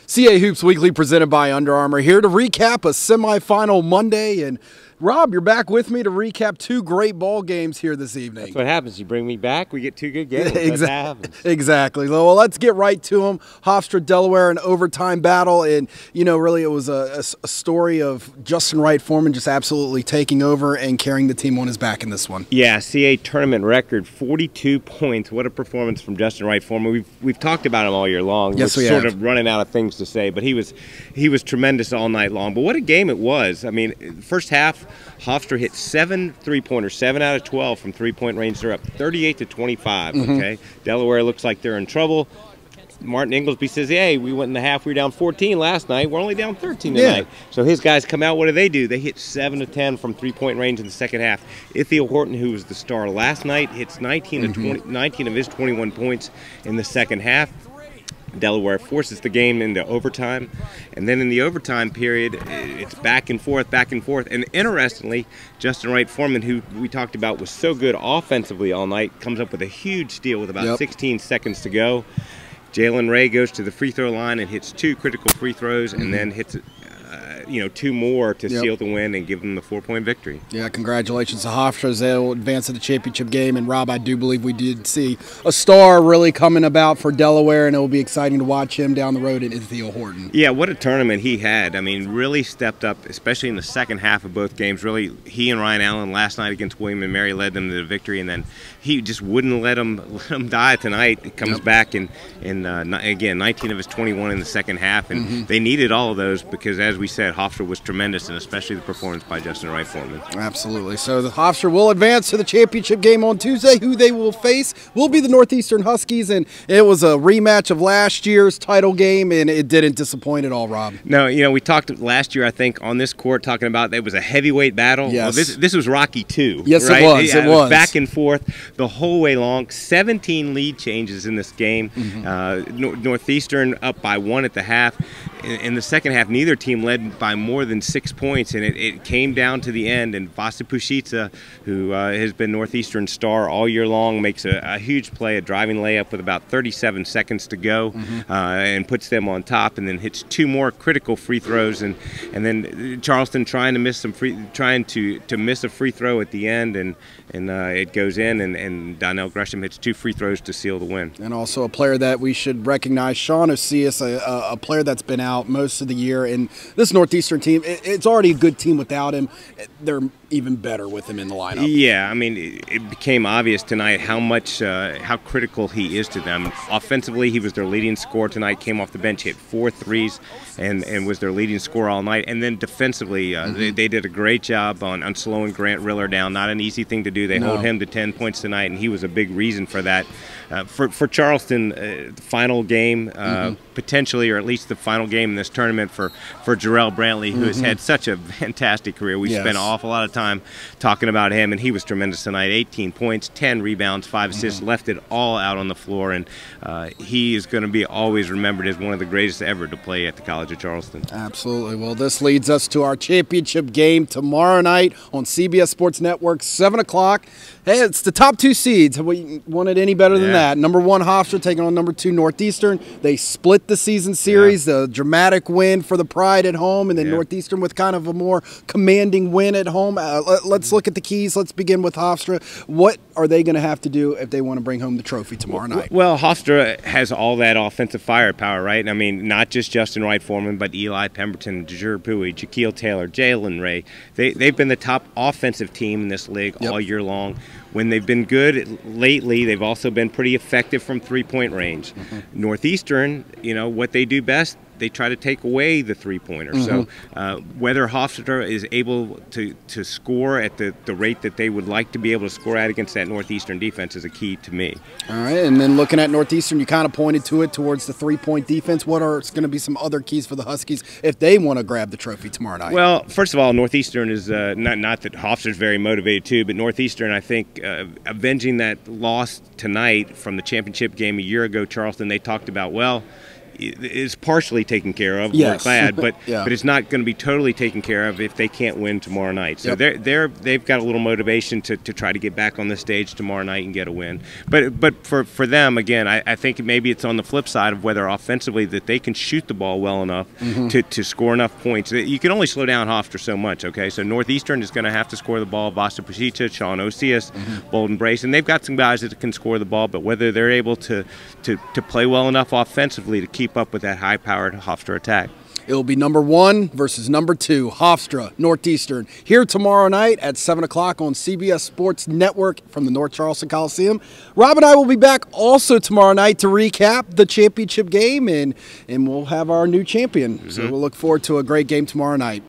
CA Hoops Weekly presented by Under Armour here to recap a semifinal Monday. And Rob, you're back with me to recap two great ball games here this evening. That's what happens. You bring me back, we get two good games. Exactly. Well, let's get right to them. Hofstra, Delaware, an overtime battle. And, you know, really it was a story of Justin Wright Foreman just absolutely taking over and carrying the team on his back in this one. Yeah, CA tournament record, 42 points. What a performance from Justin Wright Foreman. We've talked about him all year long. Yes, we have. Sort of running out of things to say, but he was tremendous all night long. But what a game it was. I mean, first half, Hofstra hit 7 3-pointers, 7 out of 12 from three-point range. They're up 38-25. Okay, Delaware looks like they're in trouble. Martin Inglesby says, hey, we went in the half, we were down 14 last night, we're only down 13 tonight. So his guys come out, what do? They hit 7 of 10 from three-point range in the second half. Ithiel Horton, who was the star last night, hits 19 of his 21 points in the second half. Delaware forces the game into overtime, and then in the overtime period, it's back and forth. And interestingly, Justin Wright Foreman, who we talked about was so good offensively all night, comes up with a huge steal with about 16 seconds to go. Jalen Ray goes to the free throw line and hits 2 critical free throws, and then hits 2 more to seal the win and give them the 4-point victory. Yeah, congratulations to Hofstra as they'll advance to the championship game. And Rob, I do believe we did see a star really coming about for Delaware, and it will be exciting to watch him down the road in Ithiel Horton. Yeah, what a tournament he had. I mean, really stepped up, especially in the second half of both games. Really, he and Ryan Allen last night against William & Mary led them to the victory, and then he just wouldn't let them die tonight. It comes back and again, 19 of his 21 in the second half, and they needed all of those because, as we said, Hofstra was tremendous, and especially the performance by Justin Wright Foreman. Absolutely. So the Hofstra will advance to the championship game on Tuesday. Who they will face will be the Northeastern Huskies, and it was a rematch of last year's title game, and it didn't disappoint at all, Rob. No, you know, we talked last year, I think, on this court, talking about it was a heavyweight battle. Yes. Well, this was Rocky 2. Yes, right? It was. Back and forth the whole way long. 17 lead changes in this game. Northeastern up by 1 at the half. In the second half, neither team led by more than 6 points, and it came down to the end. And Vasa Pushica, who has been Northeastern's star all year long, makes a huge play, a driving layup with about 37 seconds to go, and puts them on top. And then hits 2 more critical free throws, and then Charleston trying to miss a free throw at the end, and it goes in, and Donnell Gresham hits 2 free throws to seal the win. And also a player that we should recognize, Sean Osias, a player that's been out most of the year, and this Northeastern team, it's already a good team without him. They're even better with him in the lineup. Yeah, I mean, it became obvious tonight how critical he is to them. Offensively, he was their leading scorer tonight, came off the bench, hit 4 threes, and was their leading scorer all night. And then defensively, they did a great job on slowing Grant Riller down. Not an easy thing to do. They hold him to 10 points tonight, and he was a big reason for that. For Charleston, the final game, potentially, or at least the final game in this tournament for Jarrell Brantley, who has had such a fantastic career. We spent an awful lot of time talking about him, and he was tremendous tonight. 18 points, 10 rebounds, 5 assists, left it all out on the floor, and he is going to be always remembered as one of the greatest ever to play at the College of Charleston. Absolutely. Well, this leads us to our championship game tomorrow night on CBS Sports Network, 7 o'clock. Hey, it's the top 2 seeds. We want it any better than that. Number 1 Hofstra taking on number 2 Northeastern. They split the season series, the dramatic win for the Pride at home, and then Northeastern with kind of a more commanding win at home. Let's look at the keys. Let's begin with Hofstra. What are they going to have to do if they want to bring home the trophy tomorrow night? Well, Hofstra has all that offensive firepower, right? I mean, not just Justin Wright Foreman, but Eli Pemberton, Dejur Pui, Jaquil Taylor, Jalen Ray. They've been the top offensive team in this league all year long. When they've been good lately, they've also been pretty effective from three-point range. Northeastern, you know, what they do best, they try to take away the three-pointer. So whether Hofstra is able to score at the rate that they would like to be able to score at against that Northeastern defense is a key to me. All right, and then looking at Northeastern, you kind of pointed to it towards the three-point defense. What are going to be some other keys for the Huskies if they want to grab the trophy tomorrow night? Well, first of all, Northeastern is not that Hofstra is very motivated too, but Northeastern, I think, avenging that loss tonight from the championship game a year ago, Charleston, they talked about, well, is partially taken care of. Yes. We're glad, but Yeah. but it's not going to be totally taken care of if they can't win tomorrow night. So Yep. they've got a little motivation to try to get back on the stage tomorrow night and get a win. But for them, again, I think maybe it's on the flip side of whether offensively that they can shoot the ball well enough to score enough points. You can only slow down Hofstra so much, okay? So Northeastern is going to have to score the ball. Vasta Prasica, Sean Osias, Bolden Brace, and they've got some guys that can score the ball, but whether they're able to play well enough offensively to keep up with that high-powered Hofstra attack. It will be number 1 versus number 2, Hofstra, Northeastern, here tomorrow night at 7 o'clock on CBS Sports Network from the North Charleston Coliseum. Rob and I will be back also tomorrow night to recap the championship game, and we'll have our new champion. So we'll look forward to a great game tomorrow night.